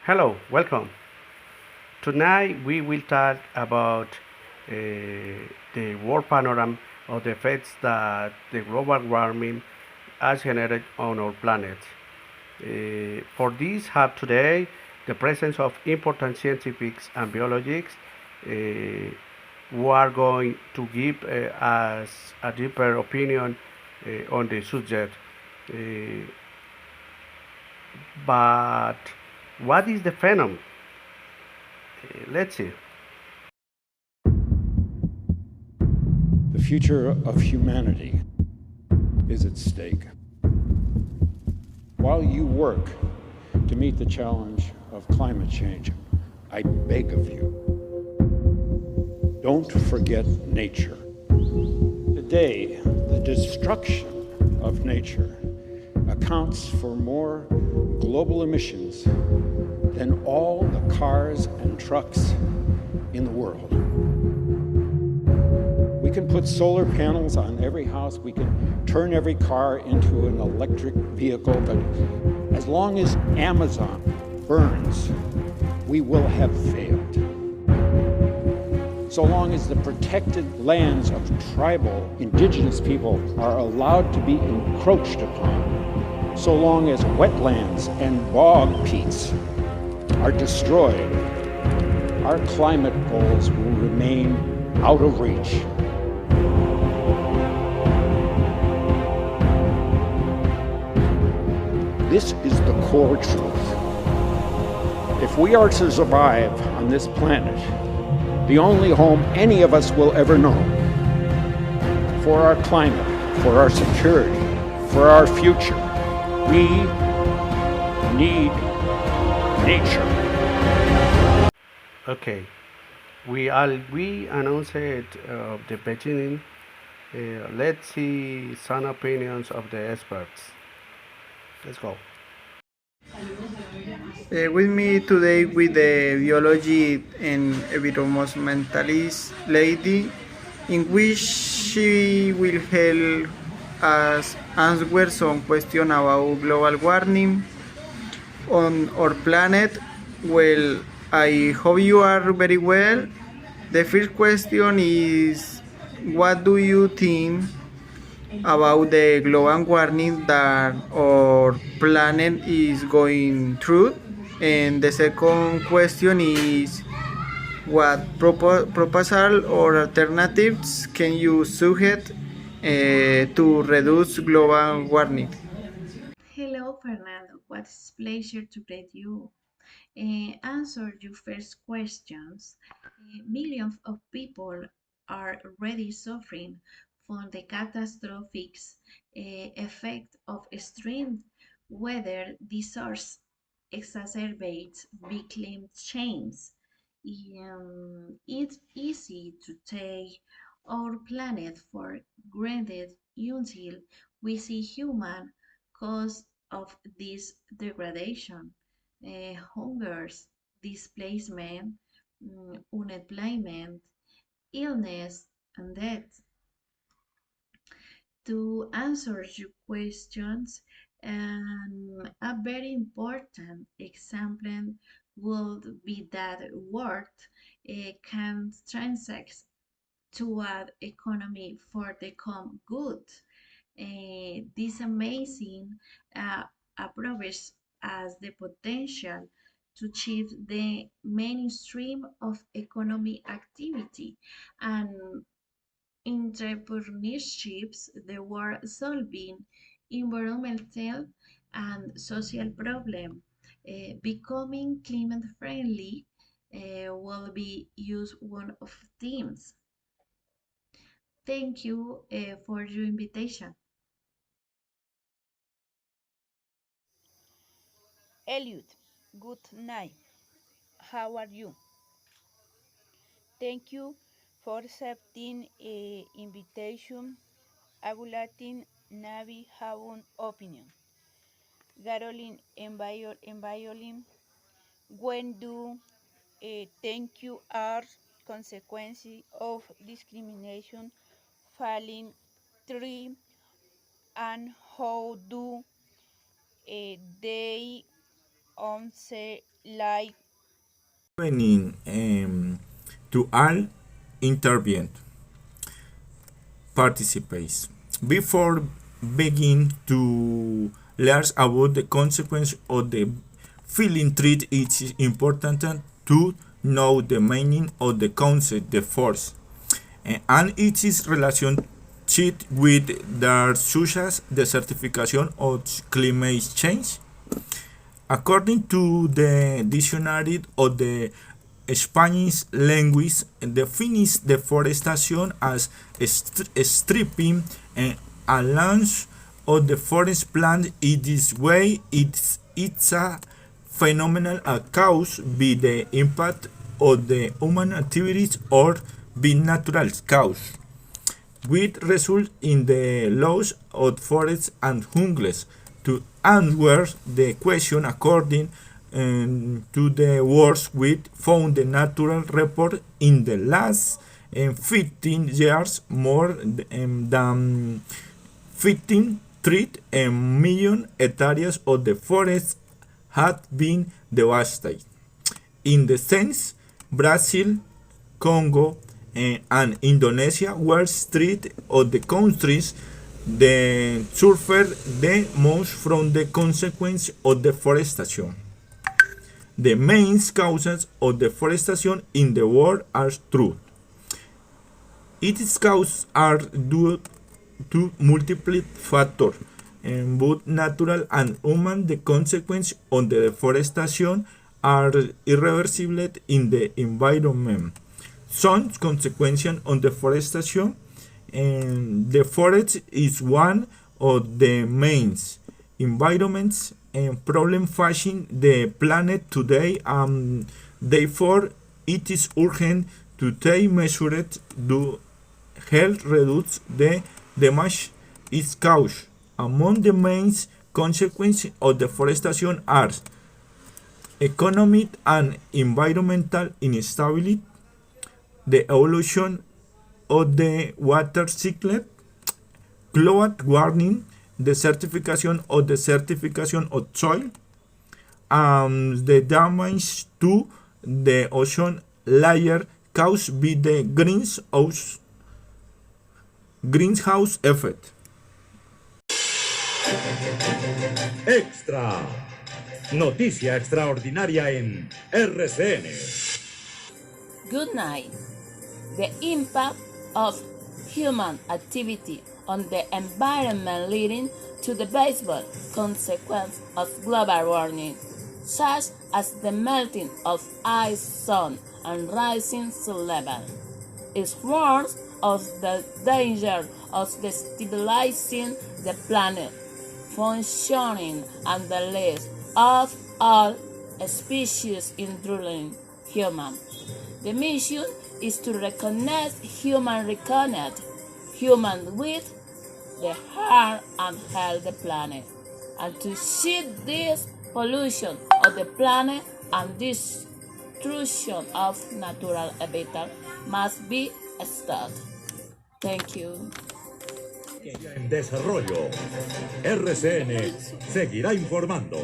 Hello, welcome. Tonight we will talk about the world panorama of the effects that the global warming has generated on our planet. For this have today the presence of important scientists and biologists who are going to give us a deeper opinion on the subject. Uh, but what is the phenomenon? Let's see. The future of humanity is at stake. While you work to meet the challenge of climate change, I beg of you, don't forget nature. Today, the destruction of nature accounts for more global emissions than all the cars and trucks in the world. We can put solar panels on every house, we can turn every car into an electric vehicle, but as long as Amazon burns, we will have failed. So long as the protected lands of tribal indigenous people are allowed to be encroached upon, so long as wetlands and bog peats are destroyed, our climate goals will remain out of reach. This is the core truth. If we are to survive on this planet, the only home any of us will ever know, for our climate, for our security, for our future, we need nature. Okay, we announced it the beginning. Let's see some opinions of the experts. Let's go. With me today with the biology and environmentalist lady, in which she will help us answer some questions about global warming on our planet. Well, I hope you are very well. The first question is, what do you think about the global warming that our planet is going through? And the second question is, what proposal or alternatives can you suggest to reduce global warming? Hello, Fernando. What a pleasure to greet you. Answer your first questions. Millions of people are already suffering from the catastrophic effect of extreme weather disasters exacerbates big climate change. It's easy to take our planet for granted until we see human cause of this degradation, hungers, displacement, unemployment, illness, and death. To answer your questions, a very important example would be that world can transact toward economy for the common good. This amazing approach has the potential to achieve the mainstream of economic activity and entrepreneurships, the world solving environmental and social problems. Becoming climate friendly will be used one of themes. Thank you for your invitation. Elliot, good night. How are you? Thank you for accepting a invitation. I would like to Navi have an opinion. Caroline and violin. When do thank you are consequences of discrimination falling through and how do they onset like Evening to all intervened participants. Before begin to learn about the consequence of the feeling treat, it is important to know the meaning of the concept, the force, and its relationship with the such as the certification of climate change. According to the dictionary of the Spanish language, defines deforestation as stripping a lunch of the forest plant. In this way, it's a phenomenon caused by the impact of the human activities or by natural cause, which result in the loss of forests and jungles. To answer the question according to the works we found the natural report in the last 15 years, more than 15 million hectares of the forest had been devastated. In the sense, Brazil, Congo, and Indonesia were three of the countries that suffered the most from the consequence of deforestation. The main causes of deforestation in the world are true. Its causes are due to multiple factors, both natural and human. The consequences of the deforestation are irreversible in the environment. Some consequences of deforestation, the forest is one of the main environments and problem facing the planet today, and therefore it is urgent to take measures to help reduce the damage it causes. Among the main consequences of deforestation are economic and environmental instability, the evolution of the water cycle, global warming, the certification of soil, and the damage to the ocean layer caused by the greenhouse effect. Extra. Noticia extraordinaria en RCN. Good night. The impact of human activity on the environment leading to the visible consequence of global warming, such as the melting of ice, sun, and rising sea level, is warns of the danger of destabilizing the planet, functioning and the lives of all species including human. The mission is to reconnect human with the heart and help the planet, and to shift this pollution of the planet and destruction of natural habitat must be stopped. Thank you. En desarrollo, RCN seguirá informando.